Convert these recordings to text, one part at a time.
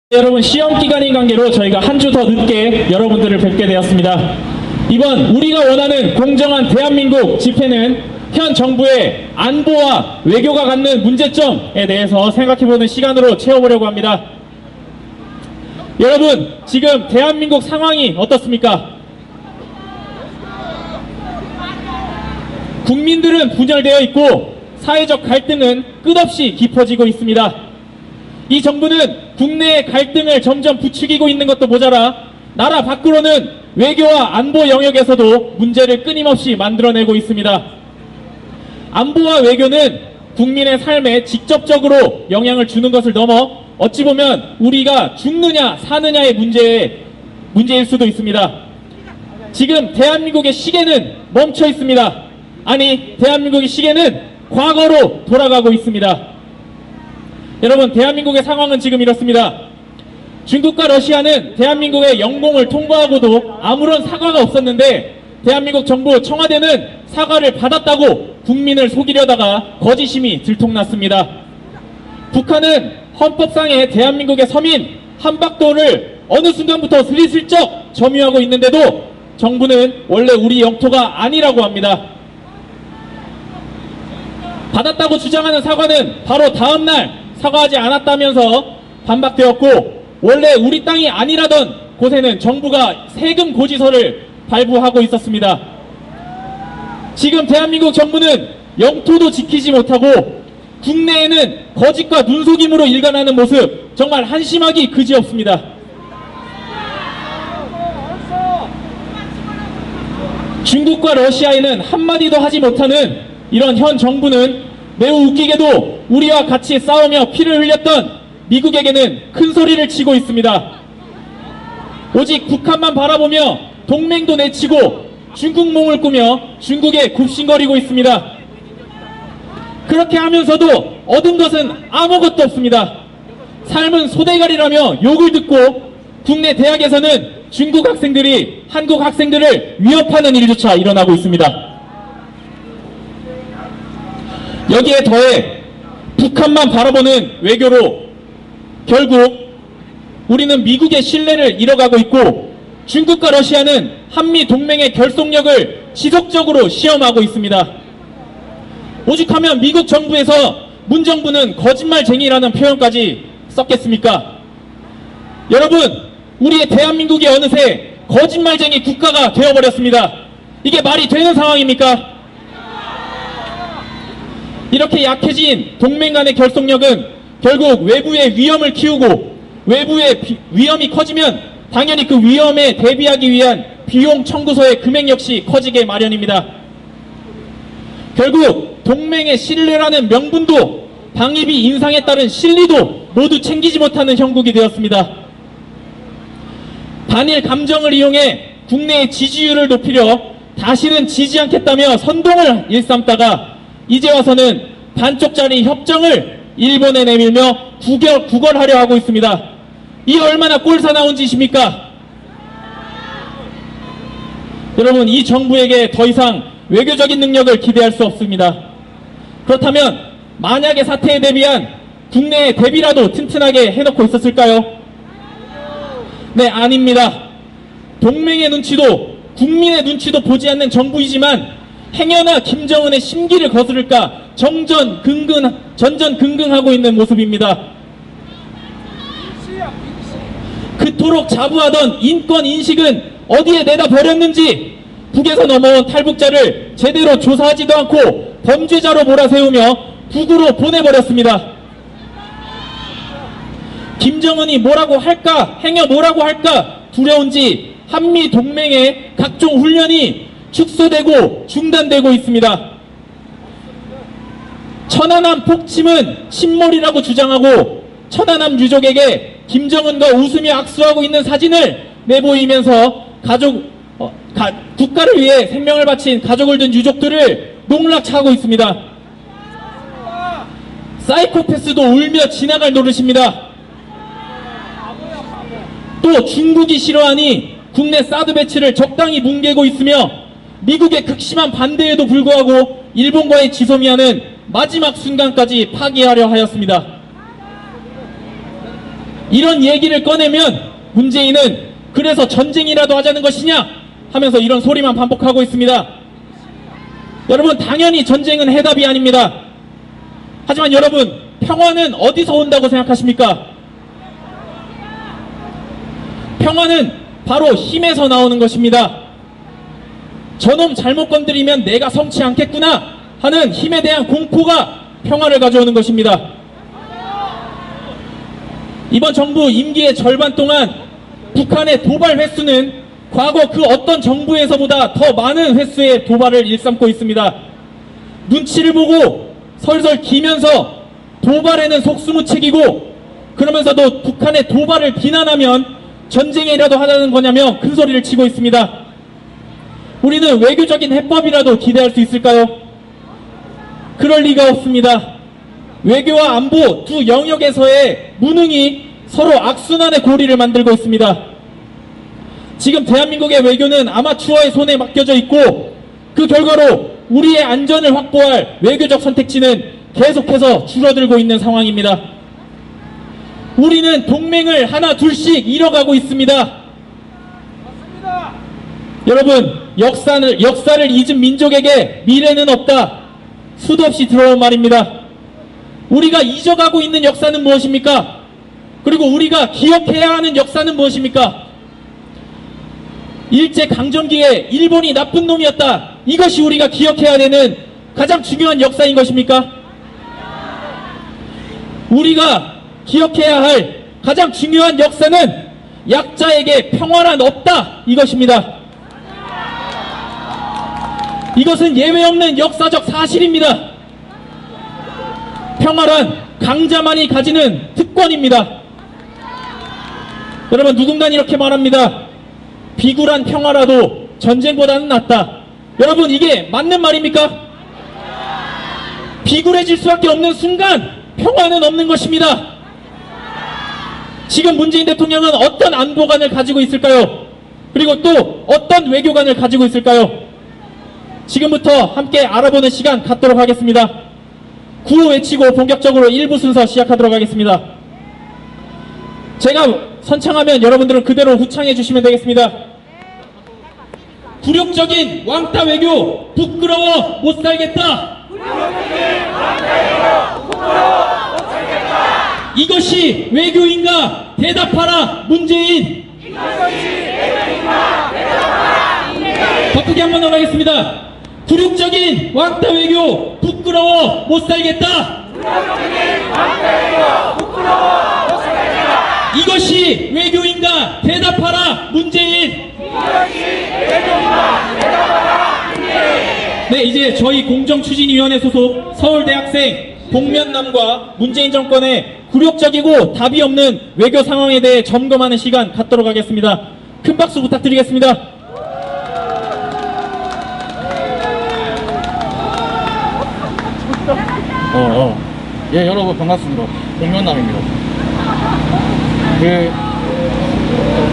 여러분, 시험 기간인 관계로 저희가 한 주 더 늦게 여러분들을 뵙게 되었습니다. 이번 우리가 원하는 공정한 대한민국 집회는 현 정부의 안보와 외교가 갖는 문제점에 대해서 생각해보는 시간으로 채워보려고 합니다. 여러분, 지금 대한민국 상황이 어떻습니까? 국민들은 분열되어 있고 사회적 갈등은 끝없이 깊어지고 있습니다. 이 정부는 국내의 갈등을 점점 부추기고 있는 것도 모자라 나라 밖으로는 외교와 안보 영역에서도 문제를 끊임없이 만들어내고 있습니다. 안보와 외교는 국민의 삶에 직접적으로 영향을 주는 것을 넘어 어찌 보면 우리가 죽느냐 사느냐의 문제일 수도 있습니다. 지금 대한민국의 시계는 멈춰 있습니다. 아니, 대한민국의 시계는 과거로 돌아가고 있습니다. 여러분, 대한민국의 상황은 지금 이렇습니다. 중국과 러시아는 대한민국의 영공을 통보하고도 아무런 사과가 없었는데 대한민국 정부 청와대는 사과를 받았다고 국민을 속이려다가 거짓임이 들통났습니다. 북한은 헌법상의 대한민국의 서민 한박도를 어느 순간부터 스리슬쩍 점유하고 있는데도 정부는 원래 우리 영토가 아니라고 합니다. 받았다고 주장하는 사과는 바로 다음날 사과하지 않았다면서 반박되었고, 원래 우리 땅이 아니라던 곳에는 정부가 세금 고지서를 발부하고 있었습니다. 지금 대한민국 정부는 영토도 지키지 못하고 국내에는 거짓과 눈속임으로 일관하는 모습, 정말 한심하기 그지없습니다. 중국과 러시아에는 한마디도 하지 못하는 이런 현 정부는 매우 웃기게도 우리와 같이 싸우며 피를 흘렸던 미국에게는 큰 소리를 치고 있습니다. 오직 북한만 바라보며 동맹도 내치고 중국 몸을 꾸며 중국에 굽신거리고 있습니다. 그렇게 하면서도 얻은 것은 아무것도 없습니다. 삶은 소대가리라며 욕을 듣고 국내 대학에서는 중국 학생들이 한국 학생들을 위협하는 일조차 일어나고 있습니다. 여기에 더해 북한만 바라보는 외교로 결국 우리는 미국의 신뢰를 잃어가고 있고 중국과 러시아는 한미 동맹의 결속력을 지속적으로 시험하고 있습니다. 오죽하면 미국 정부에서 문 정부는 거짓말쟁이라는 표현까지 썼겠습니까? 여러분, 우리의 대한민국이 어느새 거짓말쟁이 국가가 되어버렸습니다. 이게 말이 되는 상황입니까? 이렇게 약해진 동맹 간의 결속력은 결국 외부의 위험을 키우고 외부의 위험이 커지면 당연히 그 위험에 대비하기 위한 비용 청구서의 금액 역시 커지게 마련입니다. 결국 동맹의 신뢰라는 명분도 방위비 인상에 따른 실리도 모두 챙기지 못하는 형국이 되었습니다. 반일 감정을 이용해 국내의 지지율을 높이려 다시는 지지 않겠다며 선동을 일삼다가 이제 와서는 반쪽짜리 협정을 일본에 내밀며 구걸하려 하고 있습니다. 이 얼마나 꼴사나운 짓입니까? 여러분, 이 정부에게 더 이상 외교적인 능력을 기대할 수 없습니다. 그렇다면 만약의 사태에 대비한 국내의 대비라도 튼튼하게 해놓고 있었을까요? 네, 아닙니다. 동맹의 눈치도 국민의 눈치도 보지 않는 정부이지만 행여나 김정은의 심기를 거스를까 전전긍긍하고 있는 모습입니다. 그토록 자부하던 인권 인식은 어디에 내다 버렸는지 북에서 넘어온 탈북자를 제대로 조사하지도 않고 범죄자로 몰아세우며 북으로 보내버렸습니다. 김정은이 뭐라고 할까, 행여 뭐라고 할까 두려운지 한미 동맹의 각종 훈련이 축소되고 중단되고 있습니다. 천안함 폭침은 침몰이라고 주장하고 천안함 유족에게 김정은과 웃으며 악수하고 있는 사진을 내보이면서 국가를 위해 생명을 바친 가족을 둔 유족들을 농락하고 있습니다. 사이코패스도 울며 지나갈 노릇입니다. 또 중국이 싫어하니 국내 사드 배치를 적당히 뭉개고 있으며 미국의 극심한 반대에도 불구하고 일본과의 지소미아는 마지막 순간까지 파기하려 하였습니다. 이런 얘기를 꺼내면 문재인은 그래서 전쟁이라도 하자는 것이냐 하면서 이런 소리만 반복하고 있습니다. 여러분, 당연히 전쟁은 해답이 아닙니다. 하지만 여러분, 평화는 어디서 온다고 생각하십니까? 평화는 바로 힘에서 나오는 것입니다. 저놈 잘못 건드리면 내가 성치 않겠구나 하는 힘에 대한 공포가 평화를 가져오는 것입니다. 이번 정부 임기의 절반 동안 북한의 도발 횟수는 과거 그 어떤 정부에서보다 더 많은 횟수의 도발을 일삼고 있습니다. 눈치를 보고 설설 기면서 도발에는 속수무책이고, 그러면서도 북한의 도발을 비난하면 전쟁이라도 하자는 거냐며 큰 소리를 치고 있습니다. 우리는 외교적인 해법이라도 기대할 수 있을까요? 그럴 리가 없습니다. 외교와 안보 두 영역에서의 무능이 서로 악순환의 고리를 만들고 있습니다. 지금 대한민국의 외교는 아마추어의 손에 맡겨져 있고, 그 결과로 우리의 안전을 확보할 외교적 선택지는 계속해서 줄어들고 있는 상황입니다. 우리는 동맹을 하나 둘씩 잃어가고 있습니다. 맞습니다. 여러분, 역사를 잊은 민족에게 미래는 없다. 수도 없이 들어온 말입니다. 우리가 잊어가고 있는 역사는 무엇입니까? 그리고 우리가 기억해야 하는 역사는 무엇입니까? 일제강점기에 일본이 나쁜 놈이었다. 이것이 우리가 기억해야 되는 가장 중요한 역사인 것입니까? 우리가 기억해야 할 가장 중요한 역사는 약자에게 평화란 없다. 이것입니다. 이것은 예외 없는 역사적 사실입니다. 평화란 강자만이 가지는 특권입니다. 여러분, 누군가는 이렇게 말합니다. 비굴한 평화라도 전쟁보다는 낫다. 여러분, 이게 맞는 말입니까? 비굴해질 수밖에 없는 순간 평화는 없는 것입니다. 지금 문재인 대통령은 어떤 안보관을 가지고 있을까요? 그리고 또 어떤 외교관을 가지고 있을까요? 지금부터 함께 알아보는 시간 갖도록 하겠습니다. 구호 외치고 본격적으로 1부 순서 시작하도록 하겠습니다. 제가 선창하면 여러분들은 그대로 후창해 주시면 되겠습니다. 굴욕적인 왕따 외교 부끄러워 못 살겠다. 이것이 외교인가? 대답하라 문재인. 바쁘게 한번 나가겠습니다. 굴욕적인 왕따 외교 부끄러워 못 살겠다. 이것이 외교인가? 대답하라 문재인. 네, 이제 저희 공정추진위원회 소속 서울대학생 복면남과 문재인 정권의 굴욕적이고 답이 없는 외교 상황에 대해 점검하는 시간 갖도록 하겠습니다. 큰 박수 부탁드리겠습니다. 예, 여러분 반갑습니다. 복면남입니다.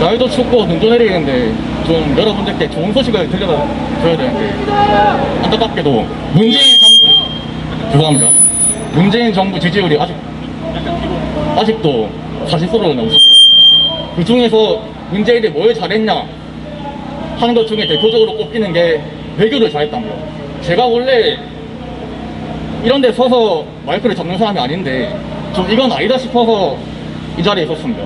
날도 춥고 눈도 내리는데 좀 여러분들께 좋은 소식을 들려줘야 되는데, 안타깝게도 문재인 정부 지지율이 아직도 사실서로 넘습니다. 그 중에서 문재인이 뭘 잘했냐 하는 것 중에 대표적으로 꼽히는 게 외교를 잘했답니다. 제가 원래 이런 데 서서 마이크를 잡는 사람이 아닌데 좀 이건 아니다 싶어서 이 자리에 섰습니다.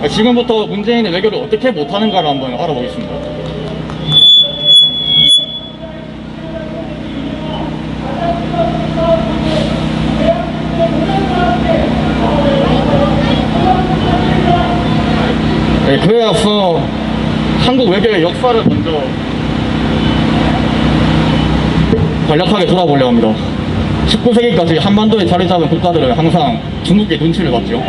지금부터 문재인의 외교를 어떻게 못하는가를 한번 알아보겠습니다. 네, 그에 앞서 한국 외교의 역사를 먼저 간략하게 돌아보려 합니다. 19세기까지 한반도에 자리 잡은 국가들은 항상 중국의 눈치를 봤죠.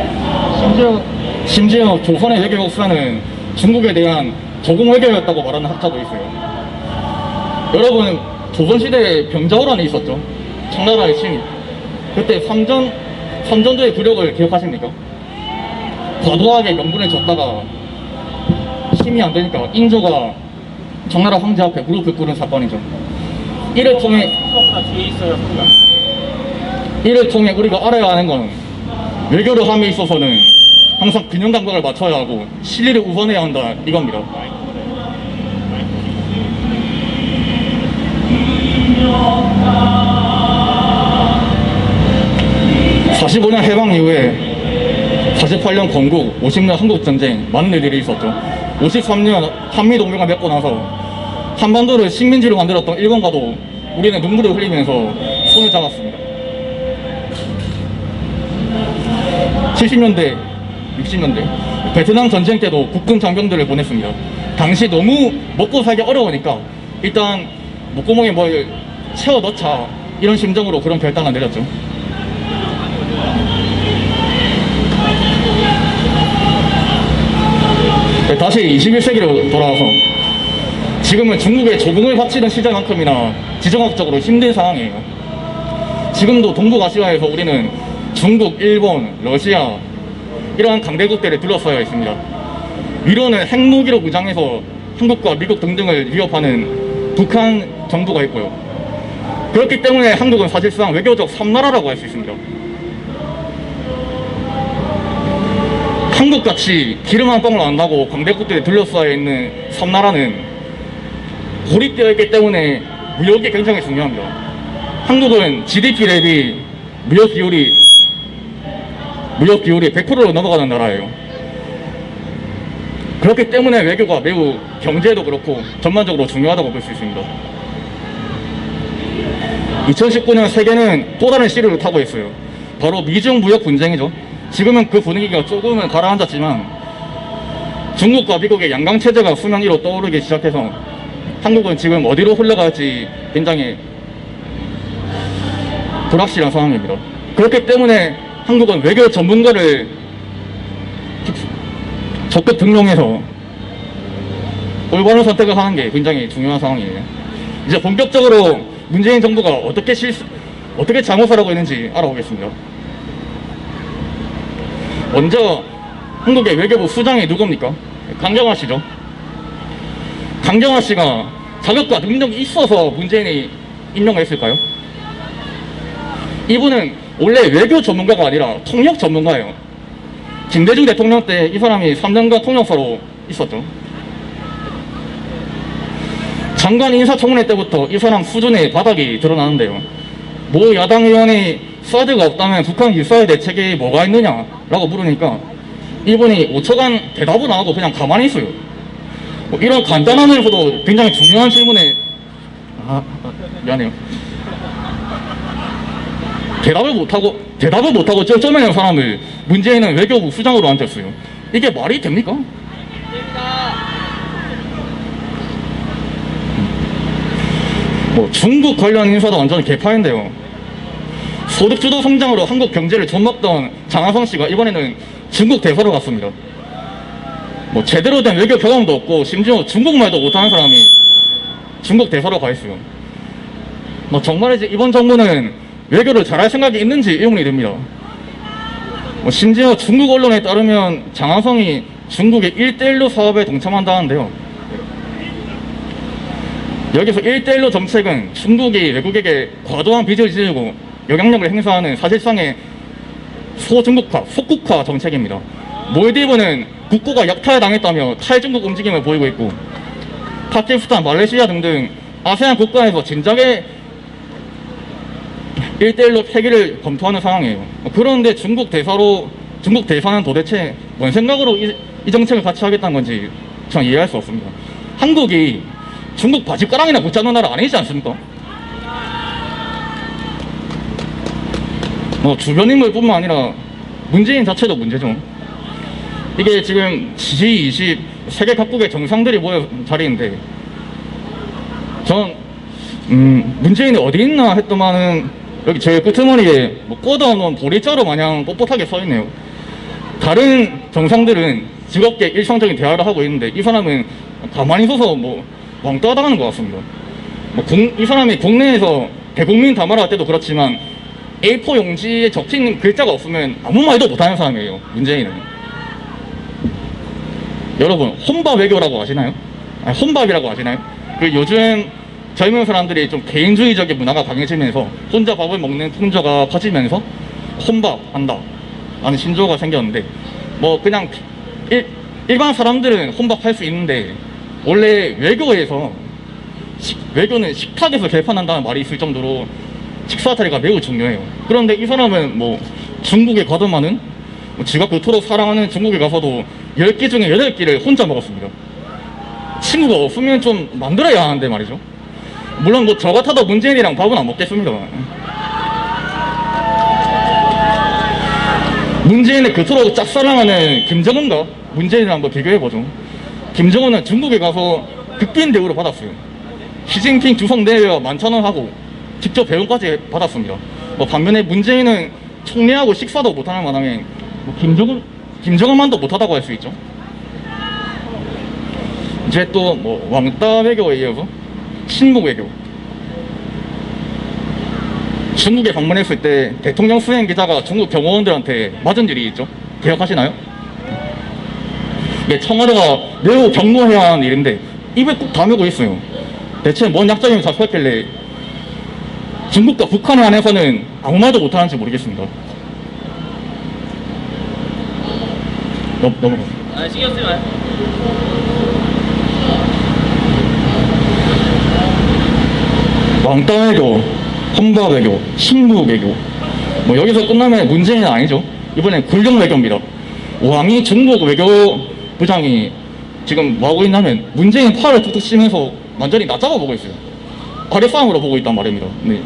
심지어 조선의 외교 역사는 중국에 대한 조공 외교였다고 말하는 학자도 있어요. 여러분, 조선시대에 병자호란이 있었죠. 청나라의 침입. 그때 삼전도의 굴욕을 기억하십니까? 과도하게 명분을 줬다가 힘이 안 되니까 인조가 청나라 황제 앞에 무릎을 꿇은 사건이죠. 이를 통해 우리가 알아야 하는 건 외교를 함에 있어서는 항상 균형 감각을 맞춰야 하고 실리를 우선해야 한다 이겁니다. 45년 해방 이후에 48년 건국, 50년 한국전쟁 많은 일들이 있었죠. 53년 한미동맹을 맺고 나서 한반도를 식민지로 만들었던 일본과도 우리는 눈물을 흘리면서 손을 잡았습니다. 70년대, 60년대 베트남 전쟁 때도 국군 장병들을 보냈습니다. 당시 너무 먹고 살기 어려우니까 일단 목구멍에 뭘 채워 넣자 이런 심정으로 그런 결단을 내렸죠. 다시 21세기로 돌아와서 지금은 중국의 조공을 바치는 시절만큼이나 지정학적으로 힘든 상황이에요. 지금도 동북아시아에서 우리는 중국, 일본, 러시아 이러한 강대국들을 둘러싸여 있습니다. 위로는 핵무기로 무장해서 한국과 미국 등등을 위협하는 북한 정부가 있고요. 그렇기 때문에 한국은 사실상 외교적 섬나라라고 할 수 있습니다. 한국같이 기름 한 방울 안 나고 강대국들이 둘러싸여 있는 섬나라는 고립되어 있기 때문에 무역이 굉장히 중요합니다. 한국은 GDP 대비 무역 비율이 100%로 넘어가는 나라예요. 그렇기 때문에 외교가 매우 경제도 그렇고 전반적으로 중요하다고 볼 수 있습니다. 2019년 세계는 또 다른 시류를 타고 있어요. 바로 미중 무역 분쟁이죠. 지금은 그 분위기가 조금은 가라앉았지만 중국과 미국의 양강체제가 수면 위로 떠오르기 시작해서 한국은 지금 어디로 흘러갈지 굉장히 불확실한 상황입니다. 그렇기 때문에 한국은 외교 전문가를 적극 등용해서 올바른 선택을 하는 게 굉장히 중요한 상황이에요. 이제 본격적으로 문재인 정부가 어떻게 잘못을 하고 있는지 알아보겠습니다. 먼저 한국의 외교부 수장이 누굽니까? 강경화 씨죠. 강경화 씨가 자격과 능력이 있어서 문재인이 임명을 했을까요? 이분은 원래 외교 전문가가 아니라 통역 전문가예요. 김대중 대통령 때 이 사람이 3년간 통역사로 있었죠. 장관 인사청문회 때부터 이 사람 수준의 바닥이 드러나는데요. 모 야당 의원이 사드가 없다면 북한 미사일 대책이 뭐가 있느냐라고 물으니까 이분이 5초간 대답은 안 하고 그냥 가만히 있어요. 이런 간단하면서도 굉장히 중요한 질문에 미안해요. 대답을 못하고 쩔쩔매는 사람을 문재인은 외교부 수장으로 앉혔어요. 이게 말이 됩니까? 중국 관련 인사도 완전 개파인데요. 소득주도 성장으로 한국 경제를 좀먹던 장하성 씨가 이번에는 중국 대사로 갔습니다. 제대로 된 외교 경험도 없고 심지어 중국말도 못하는 사람이 중국 대사로 가 있어요. 정말이지 이번 정부는 외교를 잘할 생각이 있는지 의문이 듭니다. 심지어 중국 언론에 따르면 장하성이 중국의 1대1로 사업에 동참한다는데요. 여기서 1대1로 정책은 중국이 외국에게 과도한 빚을 지르고 영향력을 행사하는 사실상의 소중국화, 속국화 정책입니다. 몰디브는 국고가 약탈당했다며 탈중국 움직임을 보이고 있고 파키스탄, 말레이시아 등등 아세안 국가에서 진작에 1대1로 폐기를 검토하는 상황이에요. 그런데 중국 대사는 도대체 뭔 생각으로 이 정책을 같이 하겠다는 건지 전 이해할 수 없습니다. 한국이 중국 바지가랑이나 붙잡는 나라 아니지 않습니까? 주변 인물뿐만 아니라 문재인 자체도 문제죠. 이게 지금 G20 세계 각국의 정상들이 모여 자리인데 전 문재인이 어디 있나 했더만은 여기 제 끄트머리에 꽂아놓은 보리자루 마냥 뻣뻣하게 서있네요. 다른 정상들은 즐겁게 일상적인 대화를 하고 있는데 이 사람은 가만히 서서 왕따 당하는 것 같습니다. 이 사람이 국내에서 대국민 담화를 할 때도 그렇지만 A4 용지에 적힌 글자가 없으면 아무 말도 못하는 사람이에요. 문재인은. 여러분 혼밥 외교라고 아시나요? 혼밥이라고 아시나요? 요즘 젊은 사람들이 좀 개인주의적인 문화가 강해지면서 혼자 밥을 먹는 풍조가 퍼지면서 혼밥 한다 라는 신조어가 생겼는데 뭐 그냥 일반 사람들은 혼밥할 수 있는데 원래 외교에서 외교는 식탁에서 개판한다는 말이 있을 정도로 식사 자리가 매우 중요해요. 그런데 이 사람은 뭐 중국에 가더만은 지가 그토록 사랑하는 중국에 가서도 10끼 중에 8끼를 혼자 먹었습니다. 친구가 없으면 좀 만들어야 하는데 말이죠. 물론 뭐 저 같아도 문재인이랑 밥은 안 먹겠습니다. 문재인을 그토록 짝사랑하는 김정은과 문재인을 한번 비교해보죠. 김정은은 중국에 가서 극빈 대우를 받았어요. 시진핑 주석 내외와 만찬을 하고 직접 배움까지 받았습니다. 뭐 반면에 문재인은 총리하고 식사도 못하는 마당에 뭐 김정은만도 못하다고 할 수 있죠. 이제 또 뭐 왕따 외교에 이어서 친목 외교. 중국에 방문했을 때 대통령 수행 기자가 중국 경호원들한테 맞은 일이 있죠. 기억하시나요? 이게 청와대가 매우 경고해야 하는 일인데 입에 꼭 다물고 있어요. 대체 뭔 약점이 잡혔길래 중국과 북한에 한해서는 아무 말도 못하는지 모르겠습니다. 넘어가. 신경 쓰지 마요. 왕따 외교, 혼밥 외교, 친구 외교. 뭐 여기서 끝나면 문재인은 아니죠. 이번엔 굴욕 외교입니다. 왕이 중국 외교부장이 지금 뭐 하고 있냐면 문재인 팔을 툭툭 치면서 완전히 낮잡아 보고 있어요. 아랫사람으로 보고 있단 말입니다. 네.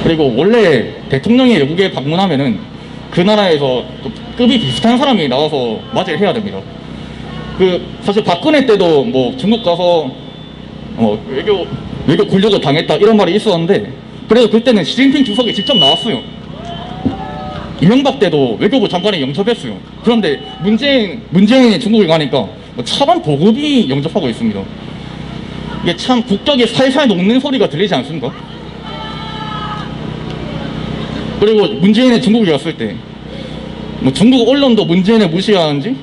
그리고 원래 대통령이 외국에 방문하면은 그 나라에서 급이 비슷한 사람이 나와서 맞이를 해야 됩니다. 사실 박근혜 때도 뭐 중국 가서 외교 굴욕을 당했다 이런 말이 있었는데 그래도 그때는 시진핑 주석이 직접 나왔어요. 이명박 때도 외교부 장관이 영접했어요. 그런데 문재인이 중국에 가니까 뭐 차관 보급이 영접하고 있습니다. 이게 참 국격이 살살 녹는 소리가 들리지 않습니까? 그리고 문재인이 중국에 갔을 때 뭐 중국 언론도 문재인을 무시하는지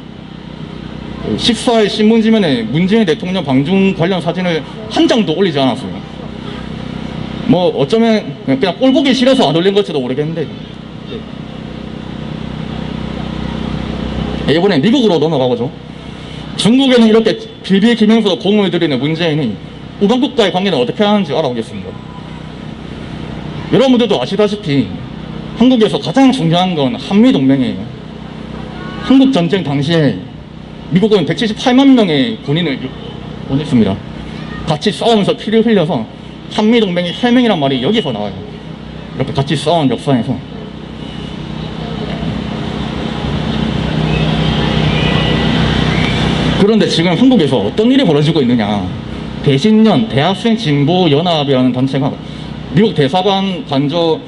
식사의 신문지면에 문재인 대통령 방중 관련 사진을 한 장도 올리지 않았어요. 뭐 어쩌면 그냥 꼴 보기 싫어서 안 올린 걸지도 모르겠는데 이번에 미국으로 넘어가보죠. 중국에는 이렇게 비비기면서 공을 들이는 문재인이 우방국과의 관계는 어떻게 하는지 알아보겠습니다. 여러분들도 아시다시피 한국에서 가장 중요한 건 한미동맹이에요. 한국전쟁 당시에 미국은 178만 명의 군인을 보냈습니다. 같이 싸우면서 피를 흘려서 한미동맹의 혈맹이란 말이 여기서 나와요. 이렇게 같이 싸운 역사에서. 그런데 지금 한국에서 어떤 일이 벌어지고 있느냐. 대신년 대학생 진보 연합이라는 단체가 미국 대사관 관저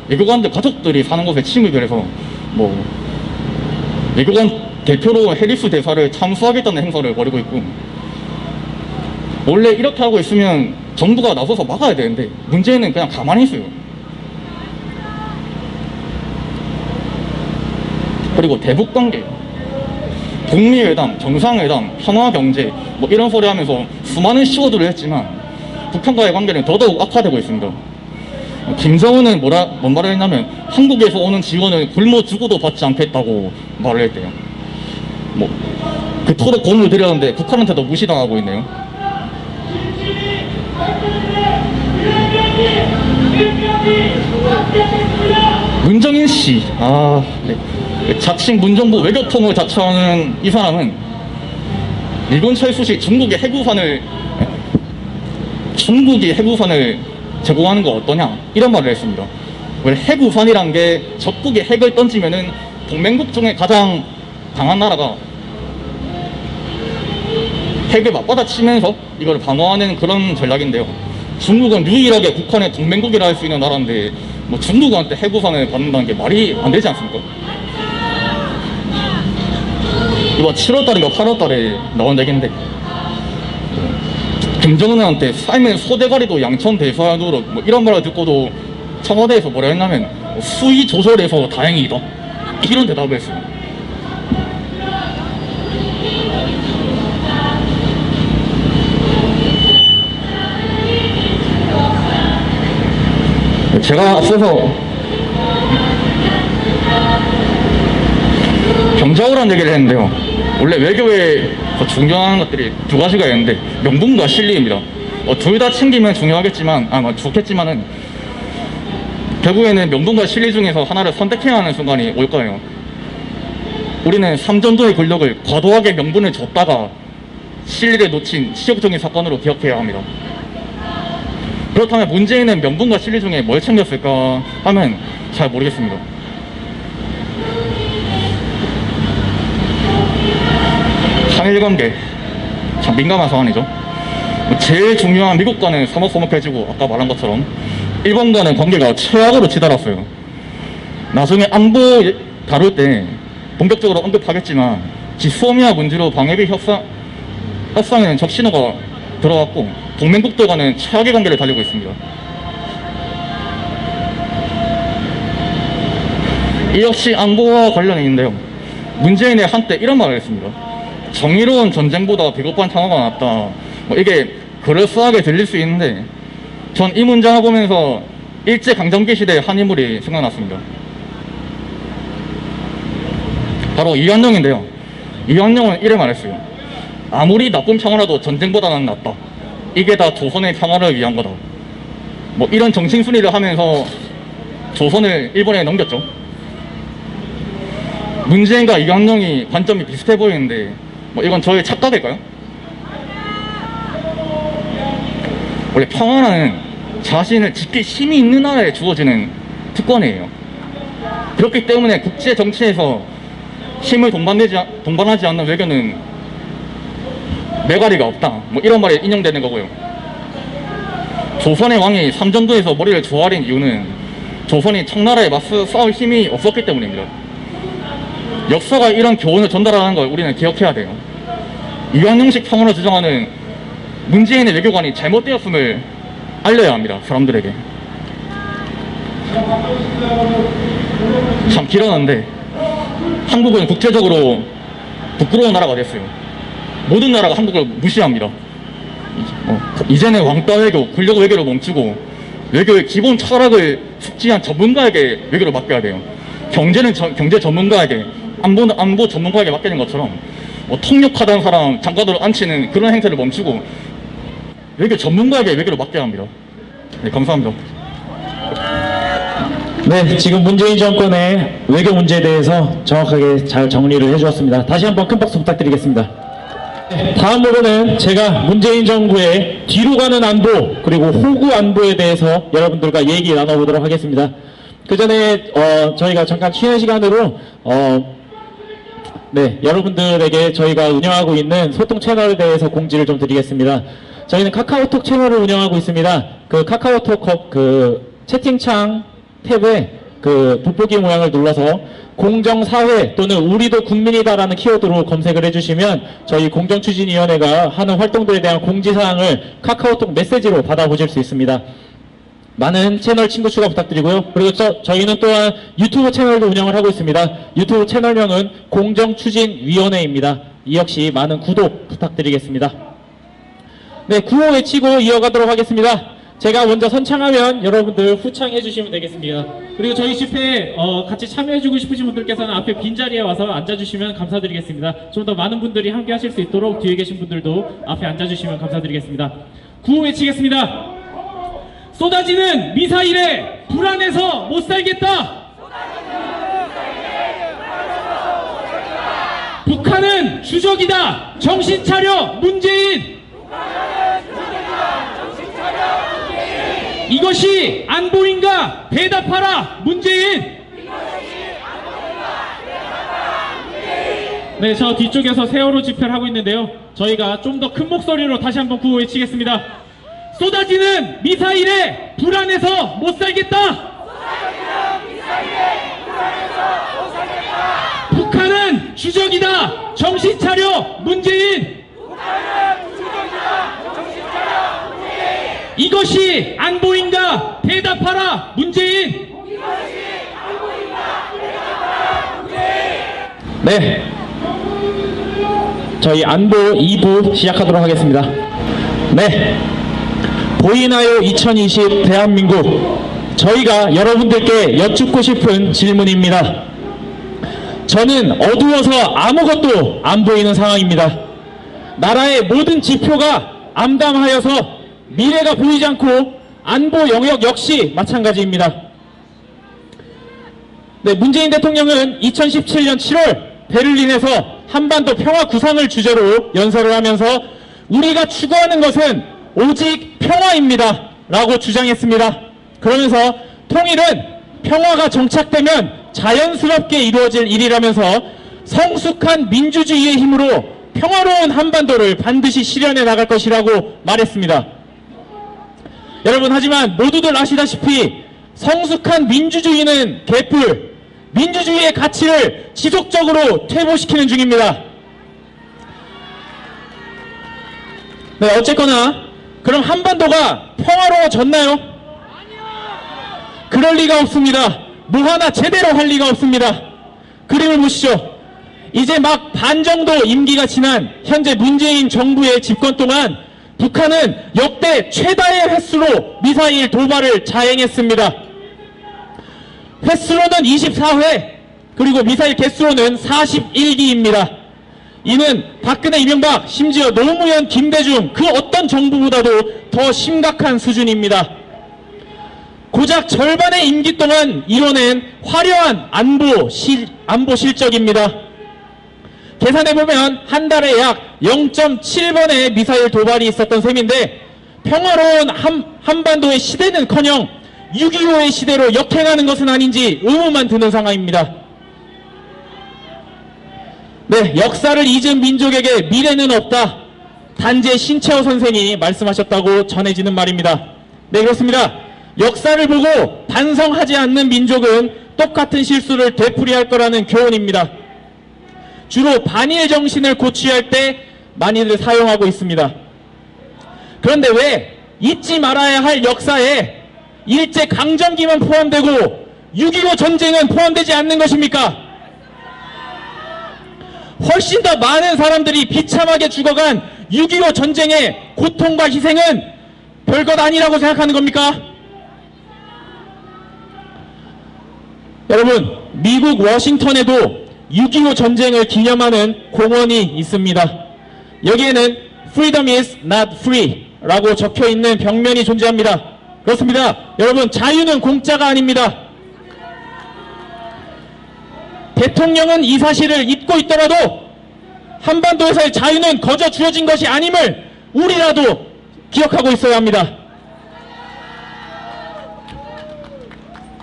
외교관들 가족들이 사는 곳에 침입을 해서 뭐 외교관 대표로 해리스 대사를 참수하겠다는 행사를 벌이고 있고 원래 이렇게 하고 있으면 정부가 나서서 막아야 되는데 문제는 그냥 가만히 있어요. 그리고 대북관계 북미회담, 정상회담, 평화경제 뭐 이런 소리 하면서 수많은 시도들을 했지만 북한과의 관계는 더더욱 악화되고 있습니다. 김정은은 뭔 말을 했냐면 한국에서 오는 지원을 굶어 죽어도 받지 않겠다고 말을 했대요. 뭐 그토록 공을 들였는데 북한한테도 무시당하고 있네요. 문정인 씨, 네. 자칭 문정부 외교통을 자처하는 이 사람은 일본 철수 시 중국이 해구산을 제공하는 거 어떠냐 이런 말을 했습니다. 왜 해구산이란 게 적국이 핵을 던지면은 동맹국 중에 가장 강한 나라가 핵을 맞받아치면서 이걸 방어하는 그런 전략인데요. 중국은 유일하게 북한의 동맹국이라 할 수 있는 나라인데 뭐 중국한테 해구산을 받는다는 게 말이 안 되지 않습니까? 이거 7월달인가 8월달에 나온 얘기인데 김정은한테 삶의 소대가리도 양천 대사하도록 뭐 이런 말을 듣고도 청와대에서 뭐라 했냐면 수위 조절해서 다행이다 이런 대답을 했어요. 제가 앞서서 병자호란 얘기를 했는데요. 원래 외교에서 중요한 것들이 두 가지가 있는데 명분과 실리입니다. 둘 다 챙기면 중요하겠지만, 좋겠지만은 결국에는 명분과 실리 중에서 하나를 선택해야 하는 순간이 올 거예요. 우리는 삼전도의 권력을 과도하게 명분을 줬다가 실리를 놓친 치욕적인 사건으로 기억해야 합니다. 그렇다면 문재인은 명분과 실리 중에 뭘 챙겼을까 하면 잘 모르겠습니다. 한일 관계 참 민감한 사안이죠. 제일 중요한 미국과는 서먹서먹해지고 아까 말한 것처럼 일본과는 관계가 최악으로 치달았어요. 나중에 안보 다룰 때 본격적으로 언급하겠지만 지소미아 문제로 방해비 협상에는 적신호가 들어왔고 동맹국들과는 최악의 관계를 달리고 있습니다. 이 역시 안보와 관련이 있는데요. 문재인이 한때 이런 말을 했습니다. 정의로운 전쟁보다 비겁한 평화가 낫다. 이게 그럴싸하게 들릴 수 있는데 전 이 문장을 보면서 일제강점기 시대의 한 인물이 생각났습니다. 바로 이완용인데요. 이완용은 이래 말했어요. 아무리 나쁜 평화라도 전쟁보다는 낫다. 이게 다 조선의 평화를 위한 거다. 이런 정신순리를 하면서 조선을 일본에 넘겼죠. 문재인과 이완용이 관점이 비슷해 보이는데 이건 저의 착각일까요? 원래 평화는 자신을 지킬 힘이 있는 나라에 주어지는 특권이에요. 그렇기 때문에 국제 정치에서 힘을 동반하지 않는 외교는 매가리가 없다. 이런 말이 인용되는 거고요. 조선의 왕이 삼전도에서 머리를 조아린 이유는 조선이 청나라에 맞서 싸울 힘이 없었기 때문입니다. 역사가 이런 교훈을 전달하는 걸 우리는 기억해야 돼요. 이완용식 평화를 주장하는 문재인의 외교관이 잘못되었음을 알려야 합니다. 사람들에게. 참 길었는데 한국은 국제적으로 부끄러운 나라가 됐어요. 모든 나라가 한국을 무시합니다. 이제는 왕따 외교, 권력 외교를 멈추고 외교의 기본 철학을 숙지한 전문가에게 외교를 맡겨야 돼요. 경제는 경제 전문가에게, 안보는 안보 전문가에게 맡기는 것처럼 통역하던 사람 장관으로 앉히는 그런 행태를 멈추고 외교 전문가에게 외교를 맡겨야 합니다. 네, 감사합니다. 네, 지금 문재인 정권의 외교 문제에 대해서 정확하게 잘 정리를 해주었습니다. 다시 한번 큰 박수 부탁드리겠습니다. 다음으로는 제가 문재인 정부의 뒤로 가는 안보 그리고 호구 안보에 대해서 여러분들과 얘기 나눠보도록 하겠습니다. 그 전에 저희가 잠깐 쉬는 시간으로 여러분들에게 저희가 운영하고 있는 소통 채널에 대해서 공지를 좀 드리겠습니다. 저희는 카카오톡 채널을 운영하고 있습니다. 그 카카오톡 채팅창 탭에 돋보기 모양을 눌러서 공정사회 또는 우리도 국민이다라는 키워드로 검색을 해주시면 저희 공정추진위원회가 하는 활동들에 대한 공지사항을 카카오톡 메시지로 받아보실 수 있습니다. 많은 채널 친구 추가 부탁드리고요. 그리고 저희는 또한 유튜브 채널도 운영을 하고 있습니다. 유튜브 채널명은 공정추진위원회입니다. 이 역시 많은 구독 부탁드리겠습니다. 네, 구호 외치고 이어가도록 하겠습니다. 제가 먼저 선창하면 여러분들 후창해 주시면 되겠습니다. 그리고 저희 집회에 같이 참여해주고 싶으신 분들께서는 앞에 빈자리에 와서 앉아주시면 감사드리겠습니다. 좀 더 많은 분들이 함께 하실 수 있도록 뒤에 계신 분들도 앞에 앉아주시면 감사드리겠습니다. 구호 외치겠습니다. 쏟아지는 미사일에 불안해서 못 살겠다. 북한은 주적이다. 정신 차려 문재인. 이것이 안보인가? 대답하라 문재인. 네, 저 뒤쪽에서 세월호 집회를 하고 있는데요. 저희가 좀 더 큰 목소리로 다시 한번 구호 외치겠습니다. 쏟아지는 미사일에 불안해서 못 살겠다. 북한은 주적이다. 정신 차려 문재인. 이것이 안보인가? 대답하라 문재인. 네, 저희 안보 2부 시작하도록 하겠습니다. 네, 보이나요 2020 대한민국. 저희가 여러분들께 여쭙고 싶은 질문입니다. 저는 어두워서 아무것도 안 보이는 상황입니다. 나라의 모든 지표가 암담하여서 미래가 보이지 않고 안보 영역 역시 마찬가지입니다. 네, 문재인 대통령은 2017년 7월 베를린에서 한반도 평화 구상을 주제로 연설을 하면서 우리가 추구하는 것은 오직 평화입니다 라고 주장했습니다. 그러면서 통일은 평화가 정착되면 자연스럽게 이루어질 일이라면서 성숙한 민주주의의 힘으로 평화로운 한반도를 반드시 실현해 나갈 것이라고 말했습니다. 여러분, 하지만 모두들 아시다시피 성숙한 민주주의는 개뿔, 민주주의의 가치를 지속적으로 퇴보시키는 중입니다. 네, 어쨌거나 그럼 한반도가 평화로워졌나요? 그럴 리가 없습니다. 뭐 하나 제대로 할 리가 없습니다. 그림을 보시죠. 이제 막 반 정도 임기가 지난 현재 문재인 정부의 집권 동안 북한은 역대 최다의 횟수로 미사일 도발을 자행했습니다. 횟수로는 24회, 그리고 미사일 개수로는 41기입니다. 이는 박근혜, 이명박, 심지어 노무현, 김대중 그 어떤 정부보다도 더 심각한 수준입니다. 고작 절반의 임기 동안 이뤄낸 화려한 안보 실적입니다. 계산해보면 한 달에 약 0.7번의 미사일 도발이 있었던 셈인데 평화로운 한반도의 시대는커녕 6.25의 시대로 역행하는 것은 아닌지 의문만 드는 상황입니다. 네, 역사를 잊은 민족에게 미래는 없다. 단재 신채호 선생이 말씀하셨다고 전해지는 말입니다. 네, 그렇습니다. 역사를 보고 반성하지 않는 민족은 똑같은 실수를 되풀이할 거라는 교훈입니다. 주로 반일 정신을 고취할 때 많이들 사용하고 있습니다. 그런데 왜 잊지 말아야 할 역사에 일제 강점기만 포함되고 6.25 전쟁은 포함되지 않는 것입니까? 훨씬 더 많은 사람들이 비참하게 죽어간 6.25 전쟁의 고통과 희생은 별것 아니라고 생각하는 겁니까? 여러분, 미국 워싱턴에도 6.25 전쟁을 기념하는 공원이 있습니다. 여기에는 Freedom is not free 라고 적혀있는 벽면이 존재합니다. 그렇습니다. 여러분, 자유는 공짜가 아닙니다. 대통령은 이 사실을 잊고 있더라도 한반도에서의 자유는 거저 주어진 것이 아님을 우리라도 기억하고 있어야 합니다.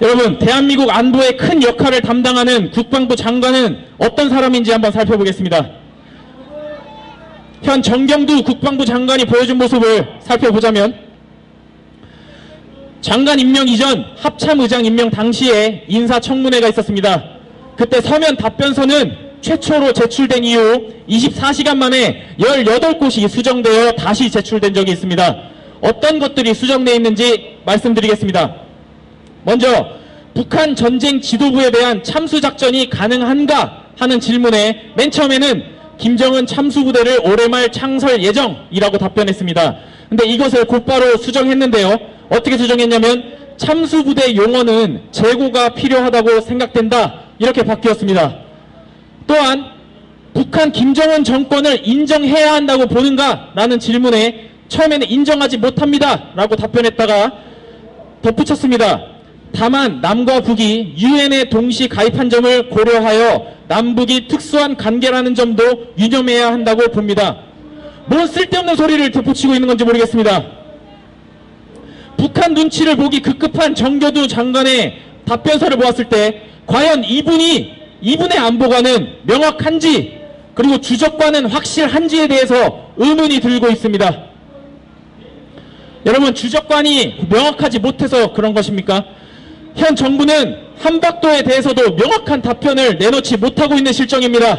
여러분, 대한민국 안보에 큰 역할을 담당하는 국방부 장관은 어떤 사람인지 한번 살펴보겠습니다. 현 정경두 국방부 장관이 보여준 모습을 살펴보자면 장관 임명 이전 합참의장 임명 당시에 인사청문회가 있었습니다. 그때 서면 답변서는 최초로 제출된 이후 24시간 만에 18곳이 수정되어 다시 제출된 적이 있습니다. 어떤 것들이 수정되어 있는지 말씀드리겠습니다. 먼저 북한 전쟁 지도부에 대한 참수작전이 가능한가 하는 질문에 맨 처음에는 김정은 참수부대를 올해 말 창설 예정이라고 답변했습니다. 근데 이것을 곧바로 수정했는데요. 어떻게 수정했냐면 참수부대 용어는 재고가 필요하다고 생각된다 이렇게 바뀌었습니다. 또한 북한 김정은 정권을 인정해야 한다고 보는가 라는 질문에 처음에는 인정하지 못합니다 라고 답변했다가 덧붙였습니다. 다만 남과 북이 유엔에 동시 가입한 점을 고려하여 남북이 특수한 관계라는 점도 유념해야 한다고 봅니다. 뭔 쓸데없는 소리를 덧붙이고 있는 건지 모르겠습니다. 북한 눈치를 보기 급급한 정교두 장관의 답변서를 보았을 때 과연 이분의 안보관은 명확한지 그리고 주적과는 확실한지에 대해서 의문이 들고 있습니다. 여러분, 주적관이 명확하지 못해서 그런 것입니까? 현 정부는 한반도에 대해서도 명확한 답변을 내놓지 못하고 있는 실정입니다.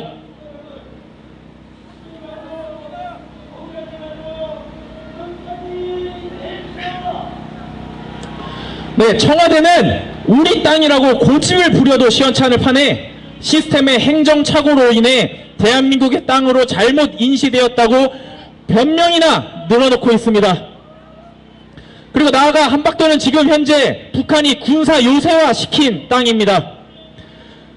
네, 청와대는 우리 땅이라고 고집을 부려도 시원찮을 판에 시스템의 행정착오로 인해 대한민국의 땅으로 잘못 인식되었다고 변명이나 늘어놓고 있습니다. 그리고 나아가 한반도는 지금 현재 북한이 군사 요새화 시킨 땅입니다.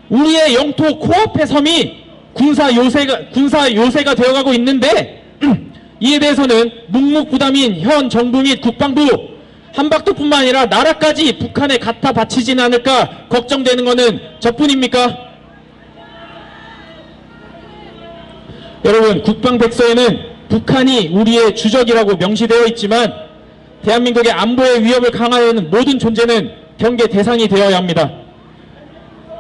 우리의 영토 코앞의 섬이 군사 요새가 되어가고 있는데 이에 대해서는 묵묵부담인 현 정부 및 국방부 한박도뿐만 아니라 나라까지 북한에 갖다 바치지는 않을까 걱정되는 것은 저뿐입니까? 여러분, 국방백서에는 북한이 우리의 주적이라고 명시되어 있지만 대한민국의 안보의 위협을 강화하는 모든 존재는 경계 대상이 되어야 합니다.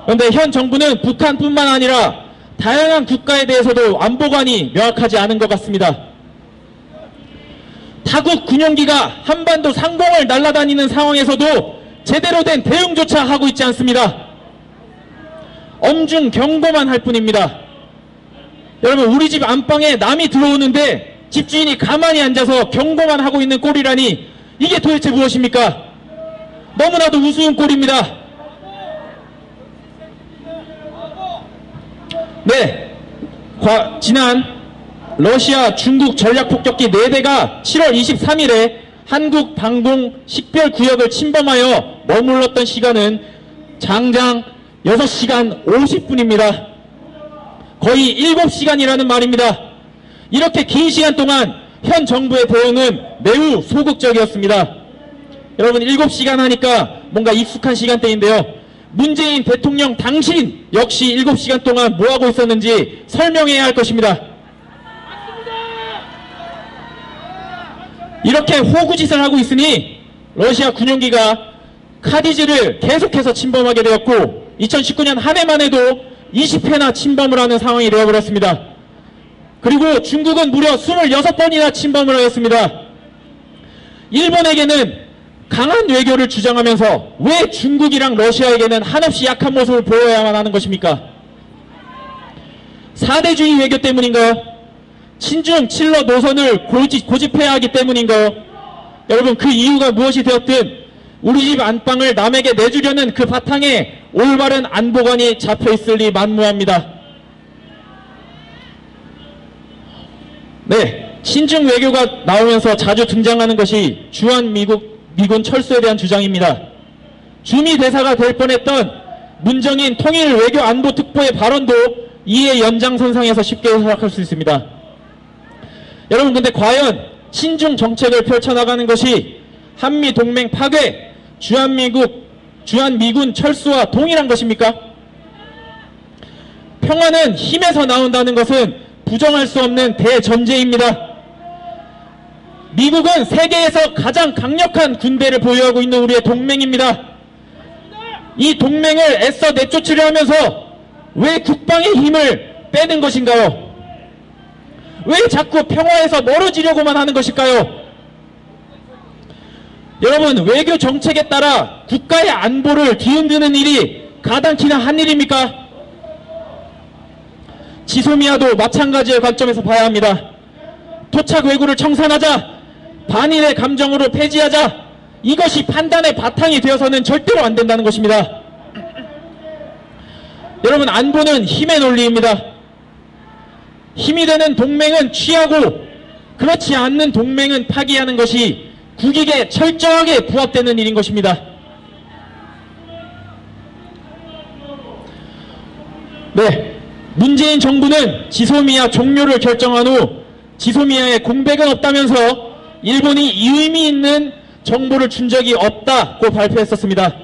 그런데 현 정부는 북한뿐만 아니라 다양한 국가에 대해서도 안보관이 명확하지 않은 것 같습니다. 타국 군용기가 한반도 상공을 날아다니는 상황에서도 제대로 된 대응조차 하고 있지 않습니다. 엄중 경고만 할 뿐입니다. 여러분, 우리 집 안방에 남이 들어오는데 집주인이 가만히 앉아서 경고만 하고 있는 꼴이라니 이게 도대체 무엇입니까? 너무나도 우스운 꼴입니다. 네, 지난 러시아, 중국 전략폭격기 4대가 7월 23일에 한국 방공 식별구역을 침범하여 머물렀던 시간은 장장 6시간 50분입니다. 거의 7시간이라는 말입니다. 이렇게 긴 시간 동안 현 정부의 대응은 매우 소극적이었습니다. 여러분, 7시간 하니까 뭔가 익숙한 시간대인데요. 문재인 대통령 당신 역시 7시간 동안 뭐하고 있었는지 설명해야 할 것입니다. 이렇게 호구짓을 하고 있으니 러시아 군용기가 카디즈를 계속해서 침범하게 되었고 2019년 한 해만 해도 20회나 침범을 하는 상황이 되어버렸습니다. 그리고 중국은 무려 26번이나 침범을 하였습니다. 일본에게는 강한 외교를 주장하면서 왜 중국이랑 러시아에게는 한없이 약한 모습을 보여야만 하는 것입니까? 4대주의 외교 때문인가요? 친중 칠러 노선을 고집해야 하기 때문인가요? 여러분, 그 이유가 무엇이 되었든 우리 집 안방을 남에게 내주려는 그 바탕에 올바른 안보관이 잡혀있을 리 만무합니다. 네, 친중 외교가 나오면서 자주 등장하는 것이 주한미군 철수에 대한 주장입니다. 주미 대사가 될 뻔했던 문정인 통일 외교 안보 특보의 발언도 이의 연장선상에서 쉽게 해석할 수 있습니다. 여러분, 근데 과연 친중 정책을 펼쳐나가는 것이 한미동맹 파괴, 주한미군 철수와 동일한 것입니까? 평화는 힘에서 나온다는 것은 부정할 수 없는 대전제입니다. 미국은 세계에서 가장 강력한 군대를 보유하고 있는 우리의 동맹입니다. 이 동맹을 애써 내쫓으려 하면서 왜 국방의 힘을 빼는 것인가요? 왜 자꾸 평화에서 멀어지려고만 하는 것일까요? 여러분, 외교 정책에 따라 국가의 안보를 뒤흔드는 일이 가당키나 한 일입니까? 지소미아도 마찬가지의 관점에서 봐야 합니다. 토착 왜구를 청산하자, 반일의 감정으로 폐지하자, 이것이 판단의 바탕이 되어서는 절대로 안 된다는 것입니다. 여러분, 안보는 힘의 논리입니다. 힘이 되는 동맹은 취하고 그렇지 않는 동맹은 파기하는 것이 국익에 철저하게 부합되는 일인 것입니다. 네, 문재인 정부는 지소미아 종료를 결정한 후 지소미아에 공백은 없다면서 일본이 의미 있는 정보를 준 적이 없다고 발표했었습니다.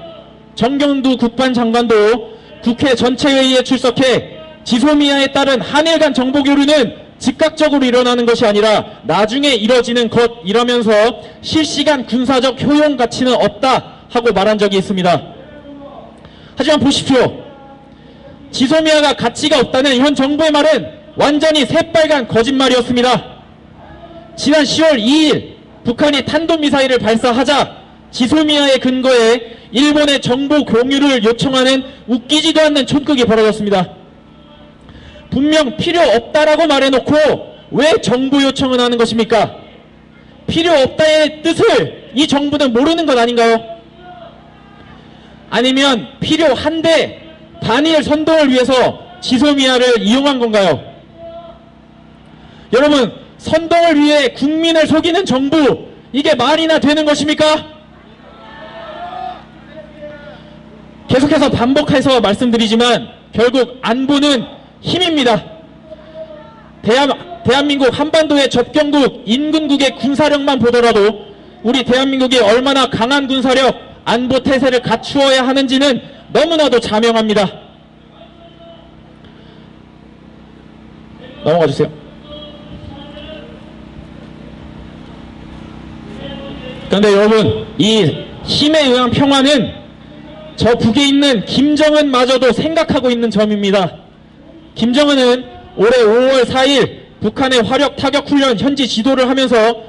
정경두 국방장관도 국회 전체회의에 출석해 지소미아에 따른 한일 간 정보 교류는 즉각적으로 일어나는 것이 아니라 나중에 이뤄지는 것이라면서 실시간 군사적 효용 가치는 없다 하고 말한 적이 있습니다. 하지만 보십시오. 지소미아가 가치가 없다는 현 정부의 말은 완전히 새빨간 거짓말이었습니다. 지난 10월 2일 북한이 탄도미사일을 발사하자 지소미아의 근거에 일본의 정보 공유를 요청하는 웃기지도 않는 촌극이 벌어졌습니다. 분명 필요 없다라고 말해놓고 왜 정보 요청을 하는 것입니까? 필요 없다의 뜻을 이 정부는 모르는 것 아닌가요? 아니면 필요한데 반일 선동을 위해서 지소미아를 이용한 건가요? 여러분, 선동을 위해 국민을 속이는 정부, 이게 말이나 되는 것입니까? 계속해서 반복해서 말씀드리지만 결국 안보는 힘입니다. 대한민국 한반도의 접경국 인근국의 군사력만 보더라도 우리 대한민국이 얼마나 강한 군사력, 안보 태세를 갖추어야 하는지는 너무나도 자명합니다. 넘어가 주세요. 그런데 여러분, 이 힘에 의한 평화는 저 북에 있는 김정은마저도 생각하고 있는 점입니다. 김정은은 올해 5월 4일 북한의 화력 타격 훈련 현지 지도를 하면서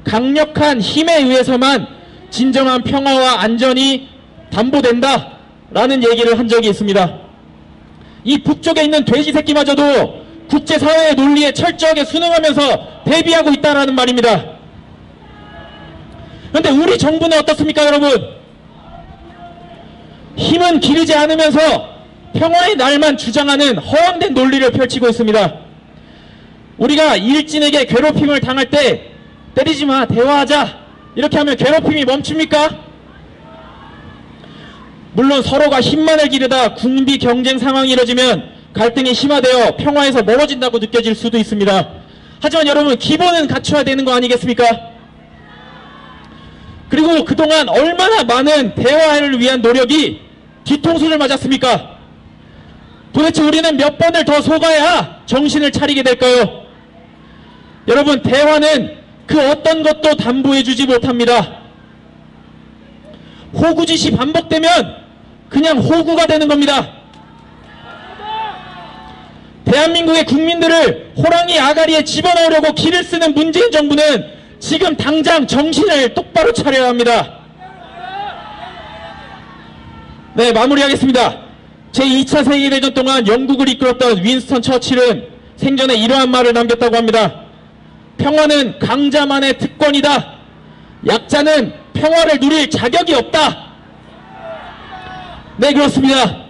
강력한 힘에 의해서만 진정한 평화와 안전이 담보된다 라는 얘기를 한 적이 있습니다. 이 북쪽에 있는 돼지 새끼마저도 국제사회의 논리에 철저하게 순응하면서 대비하고 있다라는 말입니다. 그런데 우리 정부는 어떻습니까, 여러분? 힘은 기르지 않으면서 평화의 날만 주장하는 허황된 논리를 펼치고 있습니다. 우리가 일진에게 괴롭힘을 당할 때 때리지 마, 대화하자 이렇게 하면 괴롭힘이 멈춥니까? 물론 서로가 힘만을 기르다 군비 경쟁 상황이 이뤄지면 갈등이 심화되어 평화에서 멀어진다고 느껴질 수도 있습니다. 하지만 여러분, 기본은 갖춰야 되는 거 아니겠습니까? 그리고 그동안 얼마나 많은 대화를 위한 노력이 뒤통수를 맞았습니까? 도대체 우리는 몇 번을 더 속아야 정신을 차리게 될까요? 여러분, 대화는 그 어떤 것도 담보해주지 못합니다. 호구짓이 반복되면 그냥 호구가 되는 겁니다. 대한민국의 국민들을 호랑이 아가리에 집어넣으려고 기를 쓰는 문재인 정부는 지금 당장 정신을 똑바로 차려야 합니다. 네, 마무리하겠습니다. 제2차 세계대전 동안 영국을 이끌었던 윈스턴 처칠은 생전에 이러한 말을 남겼다고 합니다. 평화는 강자만의 특권이다. 약자는 평화를 누릴 자격이 없다. 네, 그렇습니다.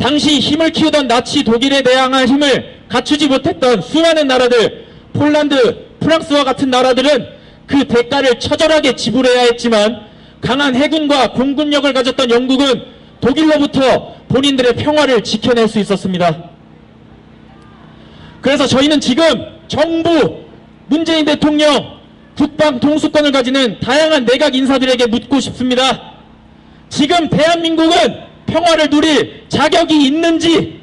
당시 힘을 키우던 나치 독일에 대항할 힘을 갖추지 못했던 수많은 나라들, 폴란드, 프랑스와 같은 나라들은 그 대가를 처절하게 지불해야 했지만 강한 해군과 공군력을 가졌던 영국은 독일로부터 본인들의 평화를 지켜낼 수 있었습니다. 그래서 저희는 지금 정부, 문재인 대통령, 국방 통수권을 가지는 다양한 내각 인사들에게 묻고 싶습니다. 지금 대한민국은 평화를 누릴 자격이 있는지,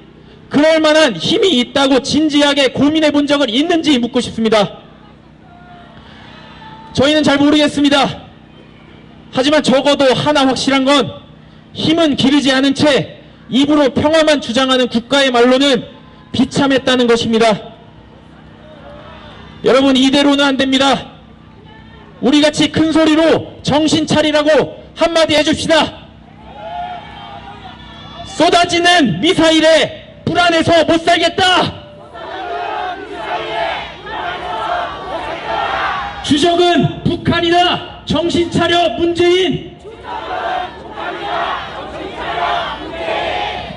그럴 만한 힘이 있다고 진지하게 고민해 본 적은 있는지 묻고 싶습니다. 저희는 잘 모르겠습니다. 하지만 적어도 하나 확실한 건 힘은 기르지 않은 채 입으로 평화만 주장하는 국가의 말로는 비참했다는 것입니다. 여러분, 이대로는 안 됩니다. 우리같이 큰 소리로 정신 차리라고 한마디 해줍시다. 쏟아지는 미사일에 불안해서 못 살겠다. 주적은 북한이다. 정신 차려, 문재인.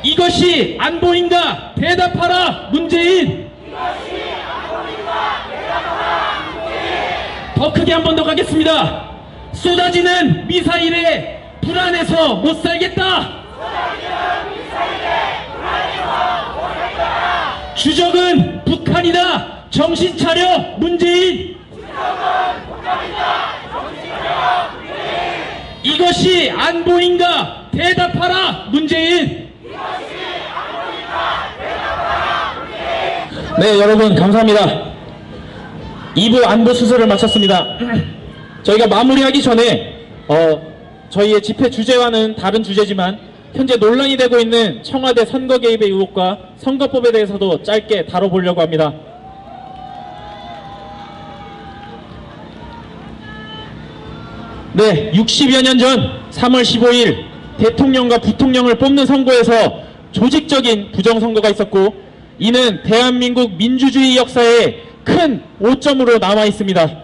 이것이 안보인가? 대답하라, 문재인. 더 크게 한 번 더 가겠습니다. 쏟아지는 미사일에 불안해서 못 살겠다. 주적은 북한이다. 정신 차려, 문재인. 이것이 안보인가? 대답하라, 문재인. 네, 여러분 감사합니다. 2부 안보 수설을 마쳤습니다. 저희가 마무리하기 전에 저희의 집회 주제와는 다른 주제지만 현재 논란이 되고 있는 청와대 선거 개입의 의혹과 선거법에 대해서도 짧게 다뤄보려고 합니다. 네, 60여 년 전 3월 15일 대통령과 부통령을 뽑는 선거에서 조직적인 부정선거가 있었고, 이는 대한민국 민주주의 역사에 큰 오점으로 남아 있습니다.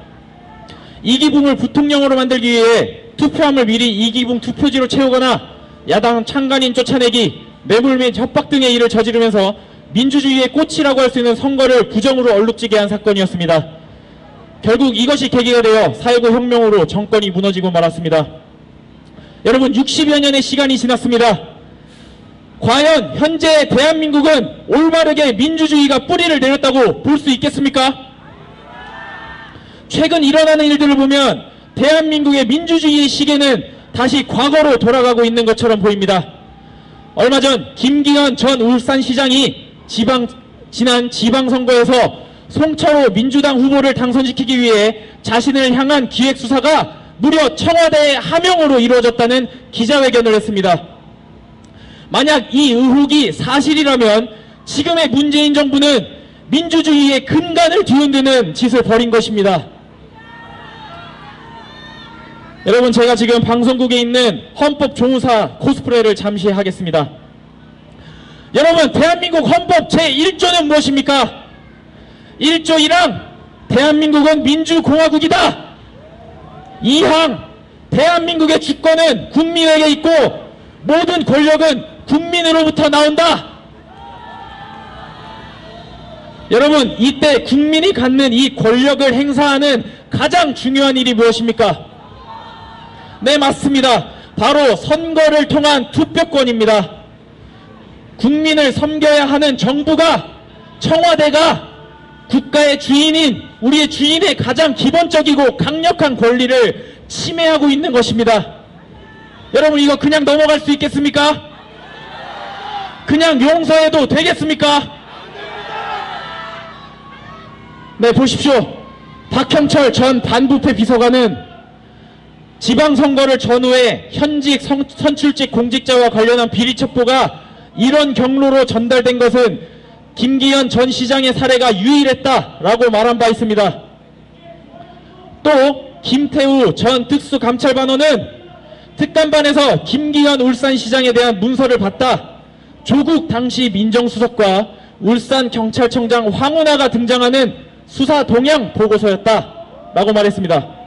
이기붕을 부통령으로 만들기 위해 투표함을 미리 이기붕 투표지로 채우거나 야당 창간인 쫓아내기, 뇌물 및 협박 등의 일을 저지르면서 민주주의의 꽃이라고 할 수 있는 선거를 부정으로 얼룩지게 한 사건이었습니다. 결국 이것이 계기가 되어 4.19 혁명으로 정권이 무너지고 말았습니다. 여러분, 60여 년의 시간이 지났습니다. 과연 현재 대한민국은 올바르게 민주주의가 뿌리를 내렸다고 볼 수 있겠습니까? 최근 일어나는 일들을 보면 대한민국의 민주주의의 시계는 다시 과거로 돌아가고 있는 것처럼 보입니다. 얼마 전 김기현 전 울산시장이 지난 지방선거에서 송철호 민주당 후보를 당선시키기 위해 자신을 향한 기획수사가 무려 청와대의 하명으로 이루어졌다는 기자회견을 했습니다. 만약 이 의혹이 사실이라면 지금의 문재인 정부는 민주주의의 근간을 뒤흔드는 짓을 벌인 것입니다. 여러분, 제가 지금 방송국에 있는 헌법조무사 코스프레를 잠시 하겠습니다. 여러분, 대한민국 헌법 제1조는 무엇입니까? 1조 1항 대한민국은 민주공화국이다. 2항 대한민국의 주권은 국민에게 있고 모든 권력은 국민으로부터 나온다. 여러분, 이때 국민이 갖는 이 권력을 행사하는 가장 중요한 일이 무엇입니까? 네, 맞습니다. 바로 선거를 통한 투표권입니다. 국민을 섬겨야 하는 정부가, 청와대가 국가의 주인인, 우리의 주인의 가장 기본적이고 강력한 권리를 침해하고 있는 것입니다. 여러분, 이거 그냥 넘어갈 수 있겠습니까? 그냥 용서해도 되겠습니까? 네, 보십시오. 박형철 전 반부패 비서관은 지방선거를 전후해 현직 선출직 공직자와 관련한 비리 첩보가 이런 경로로 전달된 것은 김기현 전 시장의 사례가 유일했다라고 말한 바 있습니다. 또 김태우 전 특수감찰반원은 특감반에서 김기현 울산시장에 대한 문서를 받다 조국 당시 민정수석과 울산경찰청장 황운하가 등장하는 수사 동향 보고서였다라고 말했습니다.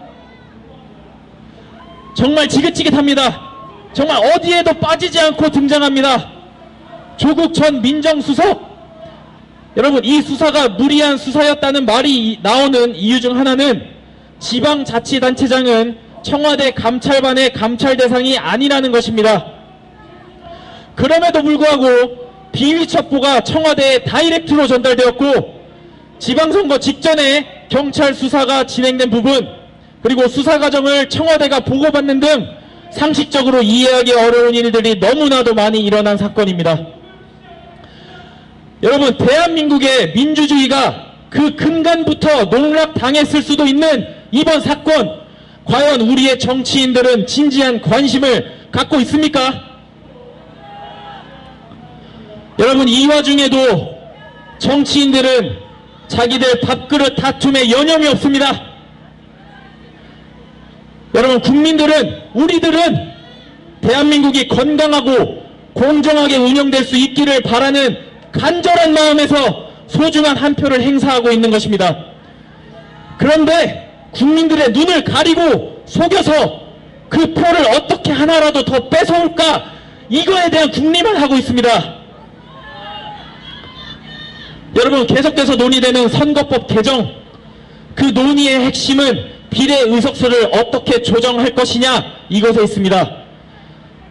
정말 지긋지긋합니다. 정말 어디에도 빠지지 않고 등장합니다. 조국 전 민정수석. 여러분, 이 수사가 무리한 수사였다는 말이 나오는 이유 중 하나는 지방자치단체장은 청와대 감찰반의 감찰 대상이 아니라는 것입니다. 그럼에도 불구하고 비위 첩보가 청와대에 다이렉트로 전달되었고 지방선거 직전에 경찰 수사가 진행된 부분, 그리고 수사 과정을 청와대가 보고받는 등 상식적으로 이해하기 어려운 일들이 너무나도 많이 일어난 사건입니다. 여러분, 대한민국의 민주주의가 그 근간부터 농락당했을 수도 있는 이번 사건, 과연 우리의 정치인들은 진지한 관심을 갖고 있습니까? 여러분, 이 와중에도 정치인들은 자기들 밥그릇 다툼에 여념이 없습니다. 여러분, 국민들은, 우리들은 대한민국이 건강하고 공정하게 운영될 수 있기를 바라는 간절한 마음에서 소중한 한 표를 행사하고 있는 것입니다. 그런데 국민들의 눈을 가리고 속여서 그 표를 어떻게 하나라도 더 뺏어올까, 이거에 대한 궁리만 하고 있습니다. 여러분, 계속해서 논의되는 선거법 개정, 그 논의의 핵심은 비례의석수를 어떻게 조정할 것이냐, 이것에 있습니다.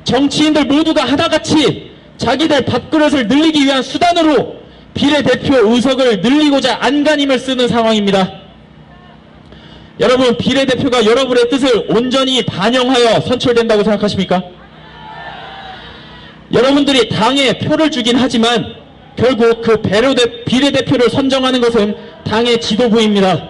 정치인들 모두가 하나같이 자기들 밥그릇을 늘리기 위한 수단으로 비례대표 의석을 늘리고자 안간힘을 쓰는 상황입니다. 여러분, 비례대표가 여러분의 뜻을 온전히 반영하여 선출된다고 생각하십니까? 여러분들이 당에 표를 주긴 하지만 결국 그 비례대표를 선정하는 것은 당의 지도부입니다.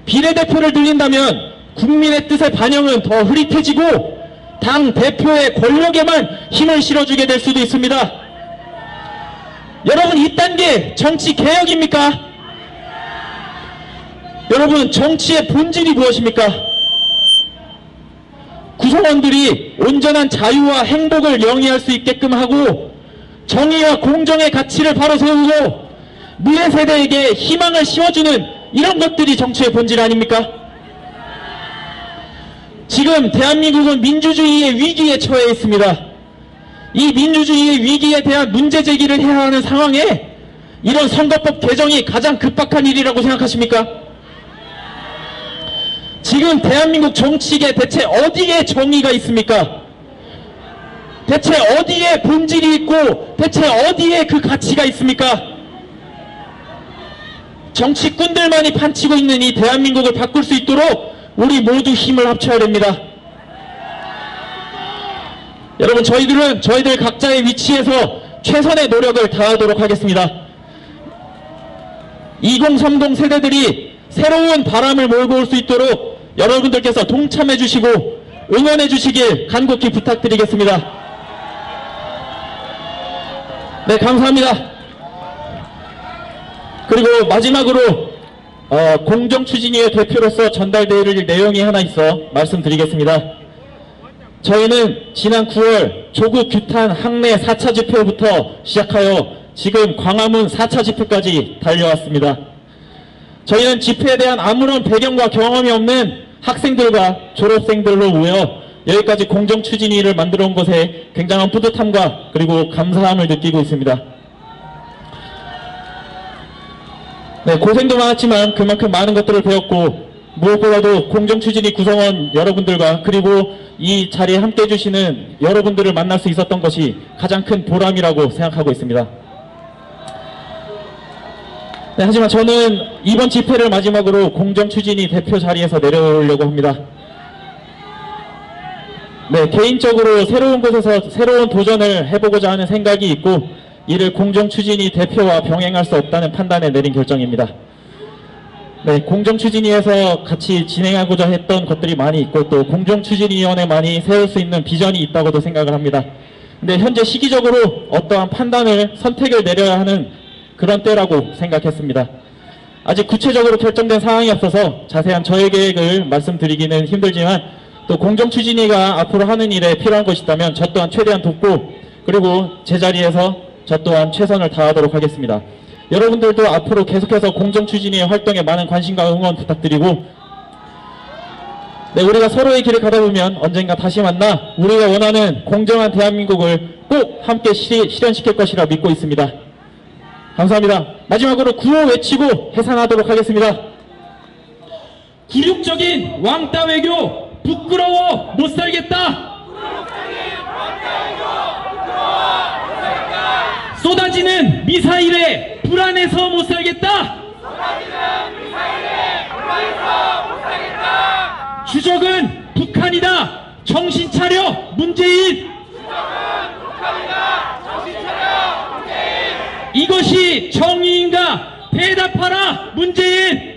비례대표를 늘린다면 국민의 뜻의 반영은 더 흐릿해지고 당 대표의 권력에만 힘을 실어주게 될 수도 있습니다. 여러분, 이딴 게 정치 개혁입니까? 여러분, 정치의 본질이 무엇입니까? 구성원들이 온전한 자유와 행복을 영위할 수 있게끔 하고 정의와 공정의 가치를 바로 세우고 미래 세대에게 희망을 심어주는 이런 것들이 정치의 본질 아닙니까? 지금 대한민국은 민주주의의 위기에 처해 있습니다. 이 민주주의의 위기에 대한 문제 제기를 해야 하는 상황에 이런 선거법 개정이 가장 급박한 일이라고 생각하십니까? 지금 대한민국 정치계 대체 어디에 정의가 있습니까? 대체 어디에 본질이 있고 대체 어디에 그 가치가 있습니까? 정치꾼들만이 판치고 있는 이 대한민국을 바꿀 수 있도록 우리 모두 힘을 합쳐야 됩니다. 여러분, 저희들은 저희들 각자의 위치에서 최선의 노력을 다하도록 하겠습니다. 2030 세대들이 새로운 바람을 몰고 올 수 있도록 여러분들께서 동참해 주시고 응원해 주시길 간곡히 부탁드리겠습니다. 네, 감사합니다. 그리고 마지막으로 공정추진위의 대표로서 전달될 내용이 하나 있어 말씀드리겠습니다. 저희는 지난 9월 조국 규탄 항내 4차 집회부터 시작하여 지금 광화문 4차 집회까지 달려왔습니다. 저희는 집회에 대한 아무런 배경과 경험이 없는 학생들과 졸업생들로 모여 여기까지 공정추진위를 만들어 온 것에 굉장한 뿌듯함과 그리고 감사함을 느끼고 있습니다. 네, 고생도 많았지만 그만큼 많은 것들을 배웠고 무엇보다도 공정추진위 구성원 여러분들과 그리고 이 자리에 함께 해주시는 여러분들을 만날 수 있었던 것이 가장 큰 보람이라고 생각하고 있습니다. 네, 하지만 저는 이번 집회를 마지막으로 공정추진위 대표 자리에서 내려오려고 합니다. 네, 개인적으로 새로운 곳에서 새로운 도전을 해보고자 하는 생각이 있고 이를 공정추진위 대표와 병행할 수 없다는 판단에 내린 결정입니다. 네, 공정추진위에서 같이 진행하고자 했던 것들이 많이 있고 또 공정추진위원회만이 세울 수 있는 비전이 있다고도 생각을 합니다. 근데 현재 시기적으로 어떠한 판단을 선택을 내려야 하는 그런 때라고 생각했습니다. 아직 구체적으로 결정된 상황이 없어서 자세한 저의 계획을 말씀드리기는 힘들지만 또 공정추진위가 앞으로 하는 일에 필요한 것이 있다면 저 또한 최대한 돕고 그리고 제자리에서 저 또한 최선을 다하도록 하겠습니다. 여러분들도 앞으로 계속해서 공정추진위의 활동에 많은 관심과 응원 부탁드리고 네, 우리가 서로의 길을 가다 보면 언젠가 다시 만나 우리가 원하는 공정한 대한민국을 꼭 함께 실현시킬 것이라 믿고 있습니다. 감사합니다. 마지막으로 구호 외치고 해산하도록 하겠습니다. 굴욕적인 왕따 외교 부끄러워 못 살겠다. 쏟아지는 미사일에 불안해서 못 살겠다. 주적은 북한이다. 정신 차려 문재인. 이것이 정의인가 대답하라 문재인.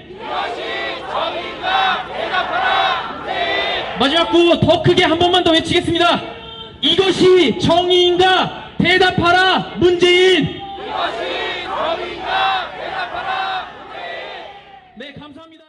마지막 구호 더 크게 한 번만 더 외치겠습니다. 이것이 정의인가 대답하라 문재인. 네, 감사합니다.